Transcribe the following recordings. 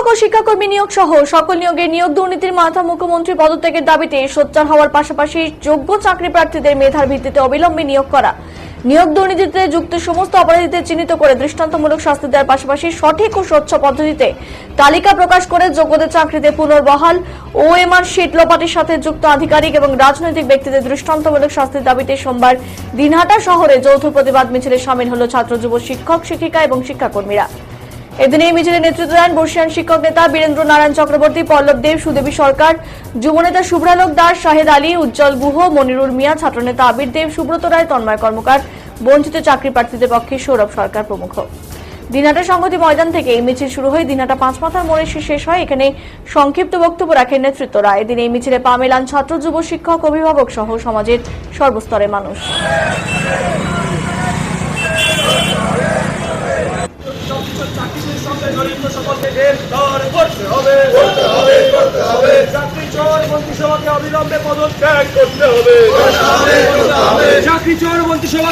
ও শিক্ষাকর্মী নিয়োগ সহ সকল নিয়োগ দুর্নীতির মাথা মুখ্যমন্ত্রী পদত্যাগের দাবিতে সোচ্চার হওয়ার পাশাপাশি যোগ্য চাকরি প্রার্থীদের মেধার ভিত্তিতে অবিলম্বে নিয়োগ করা, নিয়োগ দুর্নীতিতে যুক্ত সমস্ত অপরাধীদের চিহ্নিত করে দৃষ্টান্তমূলক শাস্তি দেওয়ার পাশাপাশি সঠিক ও স্বচ্ছ পদ্ধতিতে তালিকা প্রকাশ করে যোগ্যদের চাকরিতে পুনর্বহাল, ওএমআর শিট লোপাটের সাথে যুক্ত আধিকারিক এবং রাজনৈতিক ব্যক্তিদের দৃষ্টান্তমূলক শাস্তির দাবিতে সোমবার দিনহাটা শহরে যৌথ প্রতিবাদ মিছিলে শামিল হল ছাত্র যুব শিক্ষক শিক্ষিকা এবং শিক্ষাকর্মীরা। এদিন এই মিছিলে নেতৃত্ব দেন বর্ষিয়ান শিক্ষক নেতা বীরেন্দ্র নারায়ণ চক্রবর্তী, পল্লব দেব, সুদেবী সরকার, যুবনেতা শুভ্রালোক দাস, শাহেদ আলী, উজ্জ্বল গুহ, মনিরুল মিয়া, ছাত্রনেতা আবির দেব, সুব্রত রায়, তন্ময় কর্মকার, বঞ্চিত চাকরি প্রার্থীদের পক্ষে সৌরভ সরকার প্রমুখ। দিনহাটা সংহতি ময়দান থেকে এই মিছিল শুরু হয়ে দিনহাটা পাঁচমাথার মোড়ে শেষ হয়। এখানে সংক্ষিপ্ত বক্তব্য রাখেন নেতৃত্বরা। এদিন এই মিছিলে পা মেলান ছাত্র যুব শিক্ষক, অভিভাবক সহ সমাজের সর্বস্তরের মানুষ।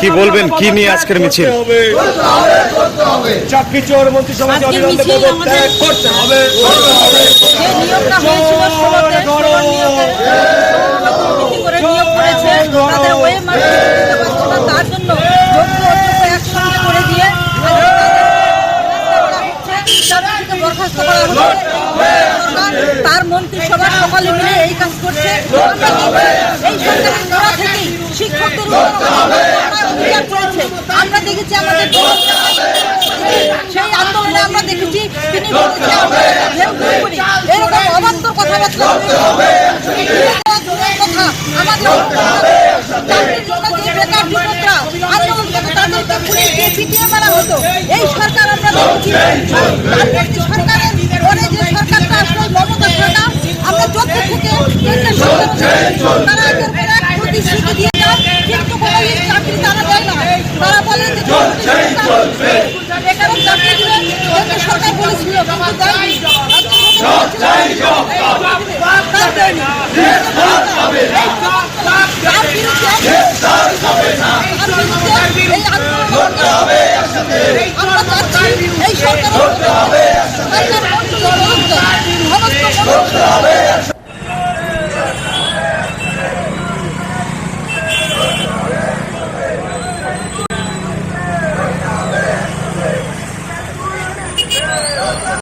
কি বলবেন, কি নিয়ে আজকের মিছিল? চাকরি চোর মন্ত্রিসভাকে অবিলম্বে পদত্যাগ করতে হবে। তার জন্য একসঙ্গে করে দিয়ে বরখাস্ত করা হচ্ছে। তার মন্ত্রিসভার সকলে মিলে এই কাজ করছে। এই সরকারের গোড়া থেকেই শিক্ষকদের অধিকার করেছে। আমরা দেখেছি আমাদের সেই আন্দোলনে আমরা দেখেছি তিনি এরকম অবান্তর কথাবার্তা কথা আমাদের চাকরির জন্য যে বেকার যুবকরা আন্দোলন করে তাদেরকে পুলিশ দিয়ে পিটিয়ে মারা হতো। এই সরকার আমরা দেখেছি সরকারের পরে যে সরকারটা আসলে মমতা সরকার, আমরা চোদ্দ থেকে কেন্দ্রের সরকার তারা একের পর এক প্রতিশ্রুতি দিয়ে যান, কিন্তু কোনো চাকরি তারা দেয় না। তারা বলে যে বেকারের চাকরি দিবে, কেন্দ্রের সরকার বলেছিল কিন্তু দেয়নি। এই সরকার